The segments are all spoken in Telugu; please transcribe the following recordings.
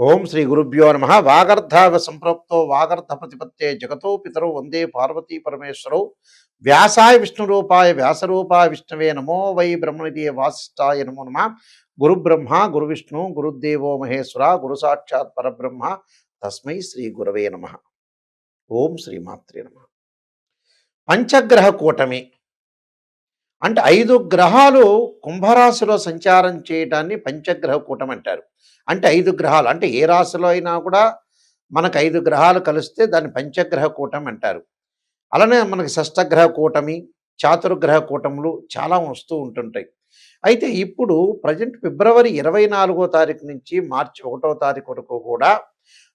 ఓం శ్రీ గురుభ్యో నమ. వాగర్ధావ సంప్రోక్తో వాగర్ధ ప్రతిపత్తే జగతో పితరౌ వందే పార్వతీ పరమేశ్వరౌ. వ్యాసాయ విష్ణురూపాయ వ్యాసరూపాయ విష్ణవే నమో వై బ్రహ్మనిధి వాసిష్ఠాయ నమో నమ. గురు బ్రహ్మ గురు విష్ణు గురుదేవో మహేశ్వర గురు సాక్షాత్ పరబ్రహ్మ తస్మై శ్రీ గురవే నమ. ఓం శ్రీమాత్రే నమ. పంచగ్రహ కూటమి అంటే 5 గ్రహాలు కుంభరాశిలో సంచారం చేయడాన్ని పంచగ్రహ కూటమి అంటారు. అంటే 5 గ్రహాలు అంటే ఏ రాశిలో అయినా కూడా మనకు 5 గ్రహాలు కలిస్తే దాన్ని పంచగ్రహ కూటమి అంటారు. అలానే మనకి షష్టగ్రహ కూటమి, చాతుర్గ్రహ కూటములు చాలా వస్తూ ఉంటుంటాయి. అయితే ఇప్పుడు ప్రజెంట్ ఫిబ్రవరి 24వ తారీఖు నుంచి మార్చి 1వ తారీఖు వరకు కూడా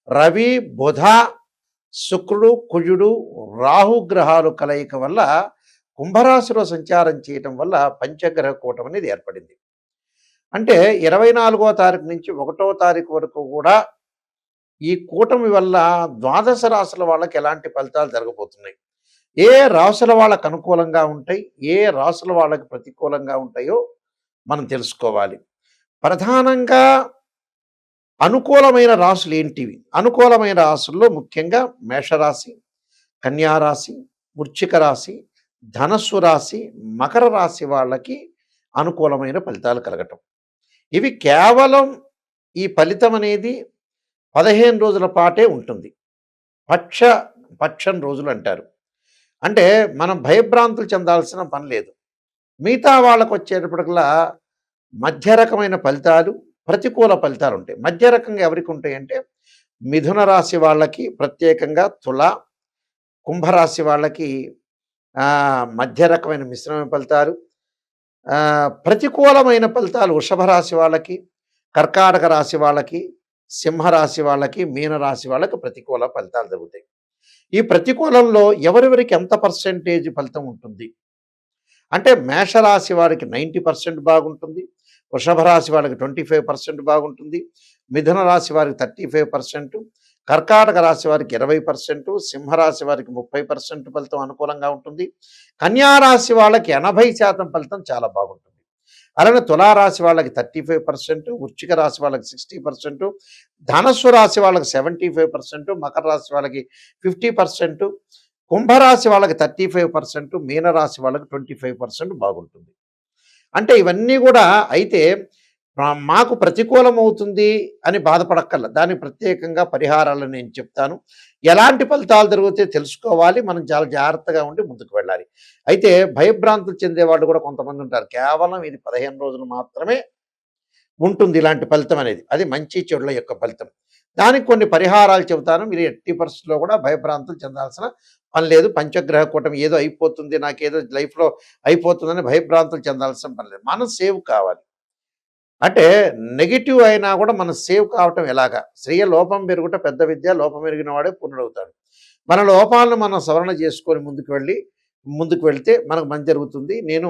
రవి, బుధ, శుక్రుడు, కుజుడు, రాహు గ్రహాలు కలయిక వల్ల కుంభరాశిలో సంచారం చేయటం వల్ల పంచగ్రహ కూటమి అనేది ఏర్పడింది. అంటే 24వ తారీఖు నుంచి 1వ తారీఖు వరకు కూడా ఈ కూటమి వల్ల ద్వాదశ రాశుల వాళ్ళకి ఎలాంటి ఫలితాలు జరగబోతున్నాయి, ఏ రాశుల వాళ్ళకు అనుకూలంగా ఉంటాయి, ఏ రాశుల వాళ్ళకి ప్రతికూలంగా ఉంటాయో మనం తెలుసుకోవాలి. ప్రధానంగా అనుకూలమైన రాశులు ఏంటివి? అనుకూలమైన రాశుల్లో ముఖ్యంగా మేషరాశి, కన్యారాశి, వృశ్చిక రాశి, ధనస్సు రాశి, మకర రాశి వాళ్ళకి అనుకూలమైన ఫలితాలు కలగటం. ఇవి కేవలం ఈ ఫలితం అనేది 15 రోజుల పాటే ఉంటుంది. పక్షం రోజులు అంటారు. అంటే మనం భయభ్రాంతులు చెందాల్సిన పని లేదు. మిగతా వాళ్ళకు వచ్చేటప్పటికల్లా మధ్య రకమైన ఫలితాలు, ప్రతికూల ఫలితాలు ఉంటాయి. మధ్య రకంగా ఎవరికి ఉంటాయంటే మిథున రాశి వాళ్ళకి ప్రత్యేకంగా, తుల, కుంభరాశి వాళ్ళకి మధ్య రకమైన మిశ్రమ ఫలితాలు, ప్రతికూలమైన ఫలితాలు వృషభ రాశి వాళ్ళకి, కర్కాటక రాశి వాళ్ళకి, సింహరాశి వాళ్ళకి, మీనరాశి వాళ్ళకి ప్రతికూల ఫలితాలు జరుగుతాయి. ఈ ప్రతికూలంలో ఎవరెవరికి ఎంత పర్సెంటేజ్ ఫలితం ఉంటుంది అంటే మేషరాశి వారికి 90% బాగుంటుంది, వృషభ రాశి వాళ్ళకి 25% బాగుంటుంది, మిథున రాశి వారికి 35%, కర్కాటక రాశి వారికి 20%, సింహరాశి వారికి 30% ఫలితం అనుకూలంగా ఉంటుంది, కన్యారాశి వాళ్ళకి 80% ఫలితం చాలా బాగుంటుంది. అలానే తులారాశి వాళ్ళకి 35%, వృశ్చిక రాశి వాళ్ళకి 60%, ధనస్సు రాశి వాళ్ళకి 75%, మకర రాశి వాళ్ళకి 50%, కుంభరాశి వాళ్ళకి 35%, మీనరాశి వాళ్ళకి 25% బాగుంటుంది. అంటే ఇవన్నీ కూడా అయితే మాకు ప్రతికూలం అవుతుంది అని బాధపడక్కర్ల. దానికి ప్రత్యేకంగా పరిహారాలను నేను చెప్తాను. ఎలాంటి ఫలితాలు జరుగుతాయో తెలుసుకోవాలి. మనం చాలా జాగ్రత్తగా ఉండి ముందుకు వెళ్ళాలి. అయితే భయభ్రాంతులు చెందేవాళ్ళు కూడా కొంతమంది ఉంటారు. కేవలం ఇది 15 రోజులు మాత్రమే ఉంటుంది ఇలాంటి ఫలితం అనేది. అది మంచి చెడుల యొక్క ఫలితం. దానికి కొన్ని పరిహారాలు చెబుతాను. మీరు ఎట్టి పరిస్థితుల్లో కూడా భయభ్రాంతులు చెందాల్సిన పని లేదు. పంచగ్రహ కూటమి ఏదో అయిపోతుంది, నాకేదో లైఫ్లో అయిపోతుందని భయభ్రాంతులు చెందాల్సిన పని లేదు. మనం సేవ్ కావాలి. అంటే నెగిటివ్ అయినా కూడా మనం సేవ్ కావటం ఎలాగా? శ్రేయ లోపం పెరుగుట పెద్ద విద్య, లోపం ఎరిగిన వాడే పూర్ణుడవుతాడు. మన లోపాలను మనం సవరణ చేసుకొని ముందుకు వెళ్తే మనకు మంచి జరుగుతుంది. నేను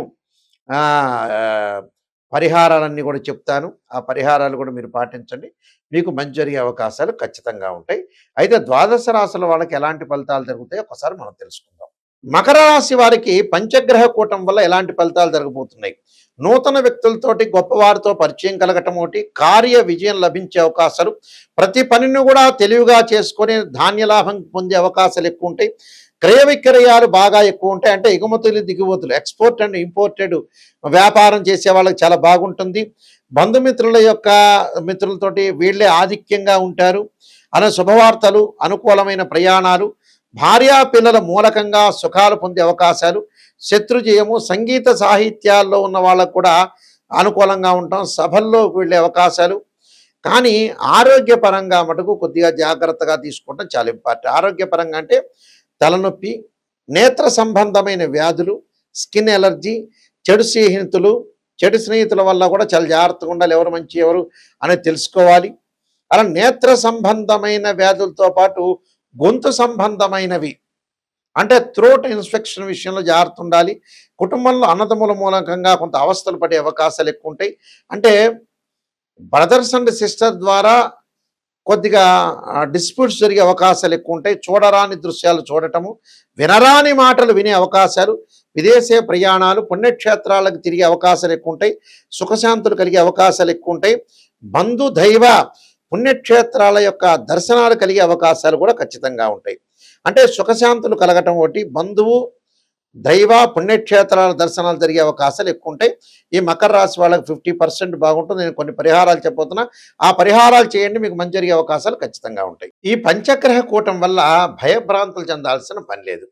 పరిహారాలన్నీ కూడా చెప్తాను. ఆ పరిహారాలు కూడా మీరు పాటించండి. మీకు మంచి జరిగే అవకాశాలు ఖచ్చితంగా ఉంటాయి. అయితే ద్వాదశ రాశుల వాళ్ళకి ఎలాంటి ఫలితాలు జరుగుతాయో ఒకసారి మనం తెలుసుకుందాం. మకర రాశి వారికి పంచగ్రహ కూటం వల్ల ఎలాంటి ఫలితాలు జరగబోతున్నాయి? నూతన వ్యక్తులతోటి, గొప్పవారితో పరిచయం కలగటం ఒకటి, కార్య విజయం లభించే అవకాశాలు, ప్రతి పనిని కూడా తెలివిగా చేసుకొని ధాన్యలాభం పొందే అవకాశాలు ఎక్కువ ఉంటాయి. క్రయ విక్రయాలు బాగా ఎక్కువ ఉంటాయి. అంటే ఎగుమతులు దిగుమతులు, ఎక్స్పోర్ట్ అండ్ ఇంపోర్టెడ్ వ్యాపారం చేసే వాళ్ళకి చాలా బాగుంటుంది. మిత్రులతోటి వీళ్ళే ఆధిక్యంగా ఉంటారు. అనే శుభవార్తలు, అనుకూలమైన ప్రయాణాలు, భార్యా పిల్లల మూలకంగా సుఖాలు పొందే అవకాశాలు, శత్రుజయము, సంగీత సాహిత్యాల్లో ఉన్న వాళ్ళకు కూడా అనుకూలంగా ఉంటాం, సభల్లో వెళ్ళే అవకాశాలు. కానీ ఆరోగ్యపరంగా మటుకు కొద్దిగా జాగ్రత్తగా తీసుకుంటాం చాలా ఇంపార్టెంట్. ఆరోగ్యపరంగా అంటే తలనొప్పి, నేత్ర సంబంధమైన వ్యాధులు, స్కిన్ ఎలర్జీ, చెడు స్నేహితుల వల్ల కూడా చాలా జాగ్రత్తగా ఉండాలి. ఎవరు మంచి ఎవరు అనేది తెలుసుకోవాలి. అలా నేత్ర సంబంధమైన వ్యాధులతో పాటు గొంతు సంబంధమైనవి అంటే థ్రోట్ ఇన్ఫెక్షన్ విషయంలో జాగ్రత్త ఉండాలి. కుటుంబంలో అన్నదమ్ముల మూలకంగా కొంత అవస్థలు పడే అవకాశాలు ఎక్కువ ఉంటాయి. అంటే బ్రదర్స్ అండ్ సిస్టర్ ద్వారా కొద్దిగా డిస్ప్యూట్స్ జరిగే అవకాశాలు ఎక్కువ ఉంటాయి. చూడరాని దృశ్యాలు చూడటము, వినరాని మాటలు వినే అవకాశాలు, విదేశీ ప్రయాణాలు, పుణ్యక్షేత్రాలకు తిరిగే అవకాశాలు ఎక్కువ ఉంటాయి. సుఖశాంతులు కలిగే అవకాశాలు ఎక్కువ ఉంటాయి. బంధు దైవ పుణ్యక్షేత్రాల యొక్క దర్శనాలు కలిగే అవకాశాలు కూడా ఖచ్చితంగా ఉంటాయి. అంటే సుఖశాంతులు కలగటం ఒకటి, బంధువు దైవ పుణ్యక్షేత్రాల దర్శనాలు జరిగే అవకాశాలు ఎక్కువ ఉంటాయి. ఈ మకర రాశి వాళ్ళకి 50% బాగుంటుంది. నేను కొన్ని పరిహారాలు చెప్పబోతున్నా, ఆ పరిహారాలు చేయండి, మీకు మంచి జరిగే అవకాశాలు ఖచ్చితంగా ఉంటాయి. ఈ పంచగ్రహ కూటం వల్ల భయభ్రాంతులు చెందాల్సిన పని లేదు.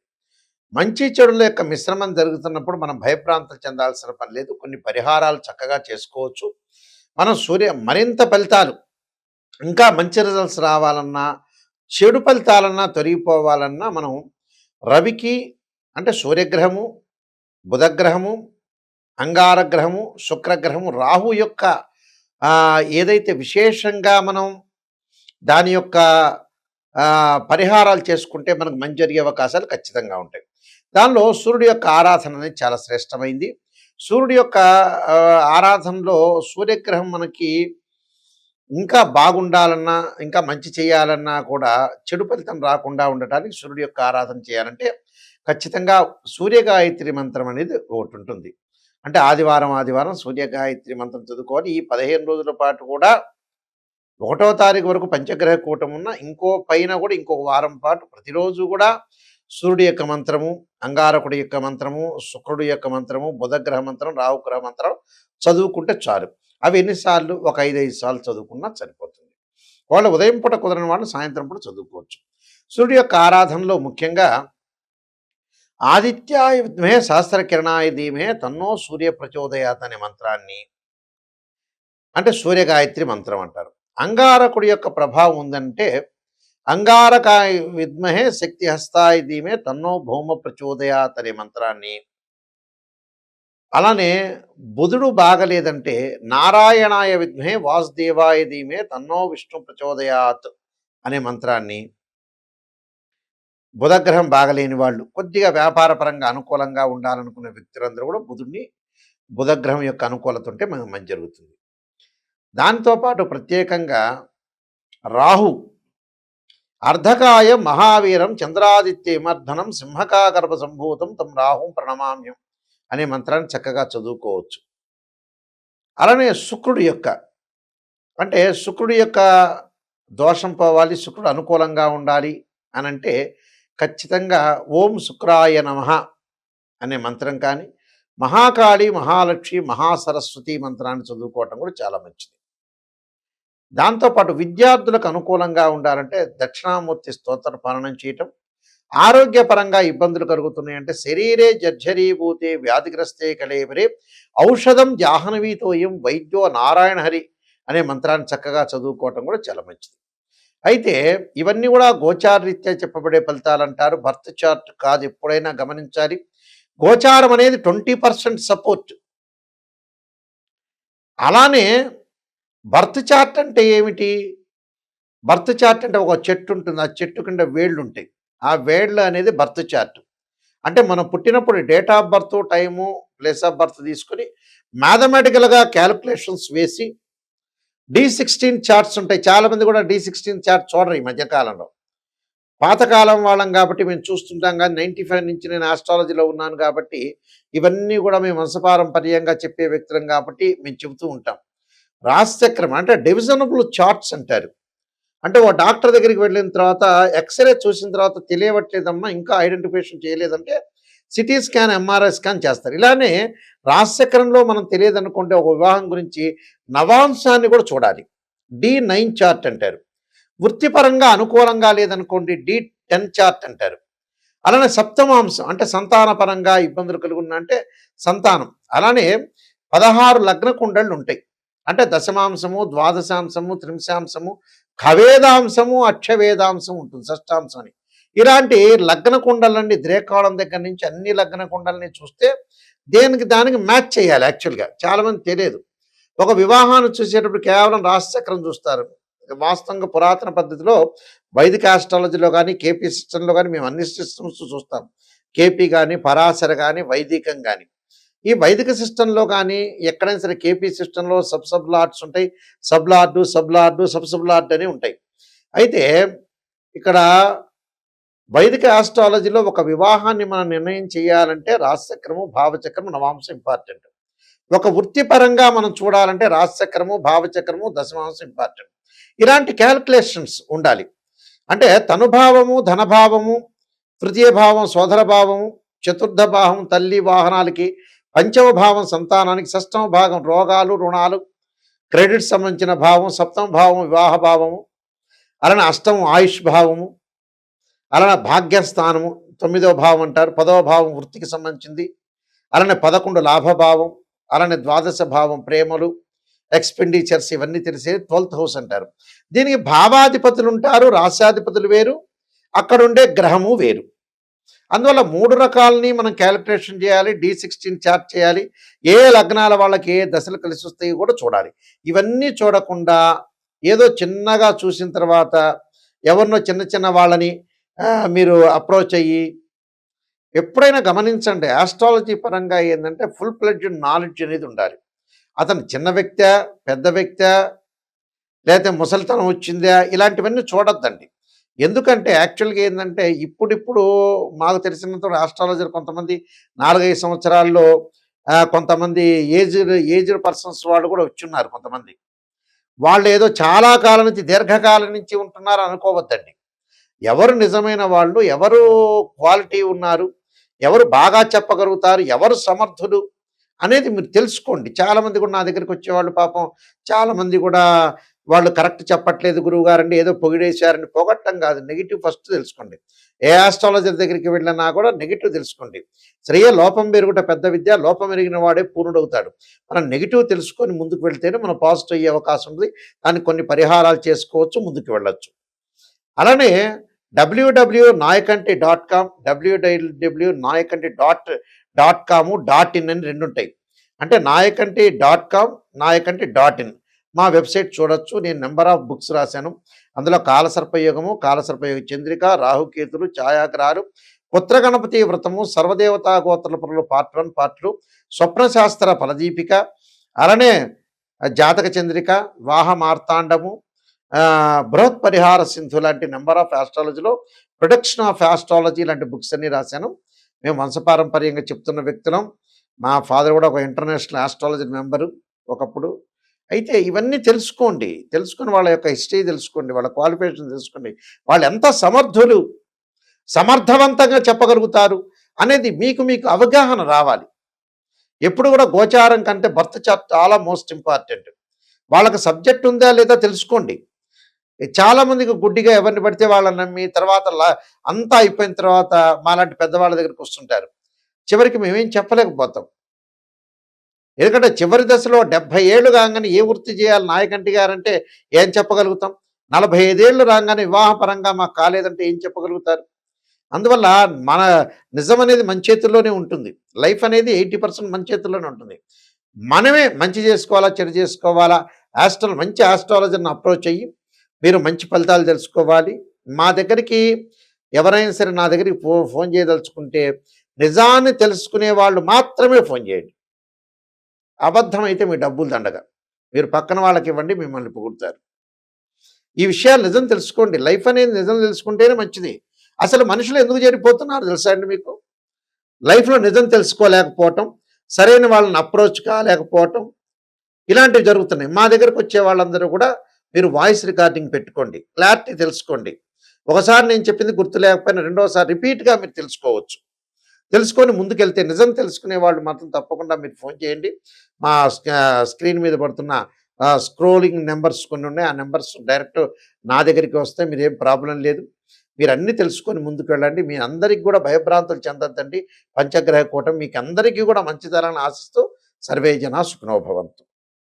మంచి చెడుల యొక్క మిశ్రమం జరుగుతున్నప్పుడు మనం భయభ్రాంతులు చెందాల్సిన పని లేదు. కొన్ని పరిహారాలు చక్కగా చేసుకోవచ్చు. మనం మరింత ఫలితాలు, ఇంకా మంచి రిజల్ట్స్ రావాలన్నా, చెడు ఫలితాలన్నా తొలగిపోవాలన్నా మనం రవికి, అంటే సూర్యగ్రహము, బుధగ్రహము, అంగారగ్రహము, శుక్రగ్రహము, రాహు యొక్క ఏదైతే విశేషంగా మనం దాని యొక్క పరిహారాలు చేసుకుంటే మనకు మంచి జరిగే అవకాశాలు ఖచ్చితంగా ఉంటాయి. దానిలో సూర్యుడి యొక్క ఆరాధన అనేది చాలా శ్రేష్టమైంది. సూర్యుడి యొక్క ఆరాధనలో సూర్యగ్రహం మనకి ఇంకా బాగుండాలన్నా, ఇంకా మంచి చేయాలన్నా కూడా చెడు ఫలితం రాకుండా ఉండటానికి సూర్యుడి యొక్క ఆరాధన చేయాలంటే ఖచ్చితంగా సూర్యగాయత్రి మంత్రం అనేది ఒకటి ఉంటుంది. అంటే ఆదివారం సూర్యగాయత్రి మంత్రం చదువుకోవాలి. ఈ 15 రోజుల పాటు కూడా 1వ తారీఖు వరకు పంచగ్రహ కూటం ఉన్న ఇంకో పైన కూడా ఇంకొక వారం పాటు ప్రతిరోజు కూడా సూర్యుడి యొక్క మంత్రము, అంగారకుడి యొక్క మంత్రము, శుక్రుడి యొక్క మంత్రము, బుధగ్రహ మంత్రం, రాహుగ్రహ మంత్రం చదువుకుంటే చాలు. అవి ఎన్నిసార్లు? ఒక 5 సార్లు చదువుకున్నా సరిపోతుంది. వాళ్ళు ఉదయం పూట కుదరని వాళ్ళు సాయంత్రం పూట చదువుకోవచ్చు. సూర్యుడి యొక్క ఆరాధనలో ముఖ్యంగా ఆదిత్యాయ విద్మహే సహస్రకిరణాయ ధీమహే తన్నో సూర్య ప్రచోదయాత్ అనే మంత్రాన్ని, అంటే సూర్యగాయత్రి మంత్రం అంటారు. అంగారకుడి యొక్క ప్రభావం ఉందంటే అంగారకాయ విద్మహే శక్తి హస్తాయ ధీమహే తన్నో భౌమ ప్రచోదయాత్ అనే మంత్రాన్ని, అలానే బుధుడు బాగలేదంటే నారాయణాయ విద్మహే వాసుదేవాయ ధీమహే తన్నో విష్ణు ప్రచోదయాత్ అనే మంత్రాన్ని, బుధగ్రహం బాగలేని వాళ్ళు, కొద్దిగా వ్యాపారపరంగా అనుకూలంగా ఉండాలనుకునే వ్యక్తులందరూ కూడా బుధగ్రహం యొక్క అనుకూలత ఉంటే మనకు మంచి జరుగుతుంది. దాంతోపాటు ప్రత్యేకంగా రాహు అర్ధకాయ మహావీరం చంద్రాదిత్య విమర్ధనం సింహకాగర్భ సంభూతం తం రాహుం ప్రణమామ్యం అనే మంత్రాన్ని చక్కగా చదువుకోవచ్చు. అలానే శుక్రుడి యొక్క దోషం పోవాలి, శుక్రుడు అనుకూలంగా ఉండాలి అని అంటే ఖచ్చితంగా ఓం శుక్రాయ నమః అనే మంత్రం కానీ, మహాకాళి, మహాలక్ష్మి, మహాసరస్వతి మంత్రాన్ని చదువుకోవటం కూడా చాలా మంచిది. దాంతోపాటు విద్యార్థులకు అనుకూలంగా ఉండాలంటే దక్షిణామూర్తి స్తోత్ర పాలనం చేయటం, ఆరోగ్యపరంగా ఇబ్బందులు కలుగుతున్నాయంటే శరీరే జర్జరీభూతే వ్యాధిగ్రస్తే కళేవరే ఔషధం జాహ్నవీతోయం వైద్యో నారాయణ హరి అనే మంత్రాన్ని చక్కగా చదువుకోవటం కూడా చాలా మంచిది. అయితే ఇవన్నీ కూడా గోచారరీత్యా చెప్పబడే ఫలితాలు అంటారు, బర్త్ చార్ట్ కాదు. ఎప్పుడైనా గమనించాలి, గోచారం అనేది 20% సపోర్ట్. అలానే బర్త్ చార్ట్ అంటే ఏమిటి? బర్త్ చార్ట్ అంటే ఒక చెట్టు ఉంటుంది, ఆ చెట్టు కింద వేళ్ళు ఉంటాయి, ఆ వేళ్ళు అనేది బర్త్ చార్ట్. అంటే మనం పుట్టినప్పుడు date of birth, time, place of birth తీసుకొని మ్యాథమెటికల్గా క్యాలిక్యులేషన్స్ వేసి D16 చార్ట్స్ ఉంటాయి. చాలామంది కూడా D16 చార్ట్ చూడరు ఈ మధ్యకాలంలో. పాతకాలం వాళ్ళం కాబట్టి మేము చూస్తుంటాం, కానీ 95 నుంచి నేను ఆస్ట్రాలజీలో ఉన్నాను కాబట్టి ఇవన్నీ కూడా మేము వంశపారంపర్యంగా చెప్పే వ్యక్తులం కాబట్టి మేము చెబుతూ ఉంటాం. రాశిచక్రం అంటే డివిజనబుల్ చార్ట్స్ అంటారు. అంటే ఒక డాక్టర్ దగ్గరికి వెళ్ళిన తర్వాత ఎక్స్రే చూసిన తర్వాత తెలియవట్లేదమ్మా, ఇంకా ఐడెంటిఫికేషన్ చేయలేదంటే సిటీ స్కాన్, ఎంఆర్ఐ స్కాన్ చేస్తారు. ఇలానే రాశిచక్రంలో మనం తెలియదనుకుంటే ఒక వివాహం గురించి నవాంశాన్ని కూడా చూడాలి. D9 చార్ట్ అంటారు. వృత్తిపరంగా అనుకూలంగా లేదనుకోండి D10 చార్ట్ అంటారు. అలానే సప్తమాంశం అంటే సంతానపరంగా ఇబ్బందులు కలుగున్నా అంటే సంతానం. అలానే 16 లగ్న కుండళ్ళు ఉంటాయి. అంటే దశమాంశము, ద్వాదశాంశము, త్రింశాంశము, ఖవేదాంశము, అక్షవేదాంశం ఉంటుంది, షష్టాంశం అని. ఇలాంటి లగ్న కుండలన్నీ ద్రేకాళం దగ్గర నుంచి అన్ని లగ్న కుండలని చూస్తే దానికి మ్యాచ్ చేయాలి. యాక్చువల్గా చాలామంది తెలియదు. ఒక వివాహాన్ని చూసేటప్పుడు కేవలం రాశిచక్రం చూస్తారు. వాస్తవంగా పురాతన పద్ధతిలో వైదిక ఆస్ట్రాలజీలో కానీ, కేపీ సిస్టంలో కానీ మేము అన్ని సిస్టమ్స్ చూస్తాం. కేపీ కానీ, పరాశర కానీ, వైదికం కానీ. ఈ వైదిక సిస్టంలో కానీ ఎక్కడైనా సరే కేపీ సిస్టంలో సబ్ లార్డ్స్ ఉంటాయి, సబ్ లార్డు అని ఉంటాయి. అయితే ఇక్కడ వైదిక ఆస్ట్రాలజీలో ఒక వివాహాన్ని మనం నిర్ణయం చేయాలంటే రాశిచక్రము, భావచక్రము, నవాంశం ఇంపార్టెంట్. ఒక వృత్తిపరంగా మనం చూడాలంటే రాశిచక్రము, భావచక్రము, దశమాంశం ఇంపార్టెంట్. ఇలాంటి క్యాల్కులేషన్స్ ఉండాలి. అంటే తనుభావము, ధనభావము, తృతీయ భావం సోదర భావము, చతుర్థ భావం తల్లి వాహనాలకి, పంచమ భావం సంతానానికి, షష్టమ భాగం రోగాలు రుణాలు క్రెడిట్ సంబంధించిన భావం, సప్తమ భావం వివాహ భావము, అలానే అష్టమం ఆయుష్ భావము, అలానే భాగ్యస్థానము 9వ భావం అంటారు, 10వ భావం వృత్తికి సంబంధించింది, అలానే 11 లాభభావం, అలానే ద్వాదశ భావం ప్రేమలు ఎక్స్పెండిచర్స్ ఇవన్నీ తెలిసేది 12th హౌస్ అంటారు. దీనికి భావాధిపతులు ఉంటారు, రాశ్యాధిపతులు వేరు, అక్కడుండే గ్రహము వేరు. అందువల్ల 3 రకాలని మనం క్యాలిక్యులేషన్ చేయాలి, D16 చార్ట్ చేయాలి, ఏ లగ్నాల వాళ్ళకి ఏ దశలు కలిసి వస్తాయి కూడా చూడాలి. ఇవన్నీ చూడకుండా ఏదో చిన్నగా చూసిన తర్వాత ఎవరినో చిన్న చిన్న వాళ్ళని మీరు అప్రోచ్ అయ్యి, ఎప్పుడైనా గమనించండి ఆస్ట్రాలజీ పరంగా ఏంటంటే ఫుల్ ఫ్లెడ్జ్డ్ నాలెడ్జ్ అనేది ఉండాలి. అతను చిన్న వ్యక్తా, పెద్ద వ్యక్తా, లేకపోతే ముసలితనం వచ్చిందా, ఇలాంటివన్నీ చూడొద్దండి. ఎందుకంటే యాక్చువల్గా ఏంటంటే ఇప్పుడిప్పుడు మాకు తెలిసినంత ఆస్ట్రాలజర్ కొంతమంది 4-5 సంవత్సరాల్లో కొంతమంది ఏజ్డ్ పర్సన్స్ వాళ్ళు కూడా వచ్చున్నారు. కొంతమంది వాళ్ళు ఏదో చాలా కాలం నుంచి దీర్ఘకాలం నుంచి ఉంటున్నారు అనుకోవద్దండి. ఎవరు నిజమైన వాళ్ళు, ఎవరు క్వాలిటీ ఉన్నారు, ఎవరు బాగా చెప్పగలుగుతారు, ఎవరు సమర్థులు అనేది మీరు తెలుసుకోండి. చాలామంది కూడా నా దగ్గరికి వచ్చేవాళ్ళు పాపం చాలామంది కూడా వాళ్ళు కరెక్ట్ చెప్పట్లేదు గురువుగారండి, ఏదో పొగిడేశారని. పొగట్టం కాదు, నెగిటివ్ ఫస్ట్ తెలుసుకోండి. ఏ ఆస్ట్రాలజర్ దగ్గరికి వెళ్ళినా కూడా నెగిటివ్ తెలుసుకోండి. శ్రేయ లోపం పెరుగుట పెద్ద విద్య, లోపం ఎరిగిన వాడే పూర్ణుడవుతాడు. మనం నెగిటివ్ తెలుసుకొని ముందుకు వెళ్తేనే మనం పాజిటివ్ అయ్యే అవకాశం ఉంది. దానికి కొన్ని పరిహారాలు చేసుకోవచ్చు, ముందుకు వెళ్ళొచ్చు. అలానే www.nayakanti.com, www.nayakanti.com, .in అని 2 ఉంటాయి. అంటే nayakanti.com, nayakanti.in మా వెబ్సైట్ చూడొచ్చు. నేను నెంబర్ ఆఫ్ బుక్స్ రాశాను. అందులో కాలసర్పయోగము, కాలసర్పయోగ చంద్రిక, రాహుకేతులు, ఛాయాగ్రహాలు, పుత్ర గణపతి వ్రతము, సర్వదేవతా గోత్రల పరులు పార్ట్ 1, పార్ట్ 2, స్వప్నశాస్త్ర ఫలదీపిక, అలానే జాతక చంద్రిక, వాహ మార్తాండము, బృహత్ పరిహార సింధు లాంటి నెంబర్ ఆఫ్ ఆస్ట్రాలజీలో ప్రొడక్షన్ ఆఫ్ ఆస్ట్రాలజీ లాంటి బుక్స్ అన్ని రాశాను. మేము వంశపారంపర్యంగా చెప్తున్న వ్యక్తులం. మా ఫాదర్ కూడా ఒక ఇంటర్నేషనల్ ఆస్ట్రాలజీ మెంబరు ఒకప్పుడు. అయితే ఇవన్నీ తెలుసుకోండి, తెలుసుకొని వాళ్ళ యొక్క హిస్టరీ తెలుసుకోండి, వాళ్ళ క్వాలిఫికేషన్ తెలుసుకోండి, వాళ్ళు ఎంత సమర్థులు, సమర్థవంతంగా చెప్పగలుగుతారు అనేది మీకు అవగాహన రావాలి. ఎప్పుడు కూడా గోచారం కంటే బర్త్ చార్ట్ చాలా మోస్ట్ ఇంపార్టెంట్. వాళ్ళకి సబ్జెక్ట్ ఉందా లేదా తెలుసుకోండి. చాలామందికి గుడ్డిగా ఎవరిని పడితే వాళ్ళని నమ్మి తర్వాత అంతా అయిపోయిన తర్వాత మాలాంటి పెద్దవాళ్ళ దగ్గరికి వస్తుంటారు. చివరికి మేమేం చెప్పలేకపోతాం. ఎందుకంటే చివరి దశలో 70 ఏళ్ళు కాగానే ఏ వృత్తి చేయాలి నాయకంటి గారంటే ఏం చెప్పగలుగుతాం? 45 ఏళ్ళు రాగానే వివాహపరంగా మాకు కాలేదంటే ఏం చెప్పగలుగుతారు? అందువల్ల మన నిజం అనేది మన చేతుల్లోనే ఉంటుంది. లైఫ్ అనేది 80% మన చేతుల్లోనే ఉంటుంది. మనమే మంచి చేసుకోవాలా, చెడు చేసుకోవాలా, మంచి ఆస్ట్రాలజర్ని అప్రోచ్ అయ్యి మీరు మంచి ఫలితాలు తెలుసుకోవాలి. మా దగ్గరికి ఎవరైనా సరే నా దగ్గరికి ఫోన్ చేయదలుచుకుంటే నిజాన్ని తెలుసుకునే వాళ్ళు మాత్రమే ఫోన్ చేయండి. అబద్ధం అయితే మీ డబ్బులు దండగా, మీరు పక్కన వాళ్ళకి ఇవ్వండి, మిమ్మల్ని పొగుడుతారు. ఈ విషయాలు నిజం తెలుసుకోండి. లైఫ్ అనేది నిజం తెలుసుకుంటేనే మంచిది. అసలు మనుషులు ఎందుకు చెడిపోతున్నారు తెలుసా అండి మీకు? లైఫ్లో నిజం తెలుసుకోలేకపోవటం, సరైన వాళ్ళని అప్రోచ్ కాలేకపోవటం, ఇలాంటివి జరుగుతున్నాయి. మా దగ్గరకు వచ్చే వాళ్ళందరూ కూడా మీరు వాయిస్ రికార్డింగ్ పెట్టుకోండి, క్లారిటీ తెలుసుకోండి. ఒకసారి నేను చెప్పింది గుర్తు లేకపోయినా రెండోసారి రిపీట్గా మీరు తెలుసుకోవచ్చు. తెలుసుకొని ముందుకెళ్తే నిజం తెలుసుకునే వాళ్ళు మాత్రం తప్పకుండా మీరు ఫోన్ చేయండి. మా స్క్రీన్ మీద పడుతున్న స్క్రోలింగ్ నెంబర్స్ కొన్ని ఉన్నాయి. ఆ నెంబర్స్ డైరెక్ట్ నా దగ్గరికి వస్తే మీరేం ప్రాబ్లం లేదు. మీరు అన్నీ తెలుసుకొని ముందుకు వెళ్ళండి. మీ అందరికీ కూడా భయభ్రాంతులు చెందొద్దండి. పంచగ్రహ కూటమి మీకు అందరికీ కూడా మంచి జరగాలని ఆశిస్తూ సర్వే జనా సుఖినో భవంతు.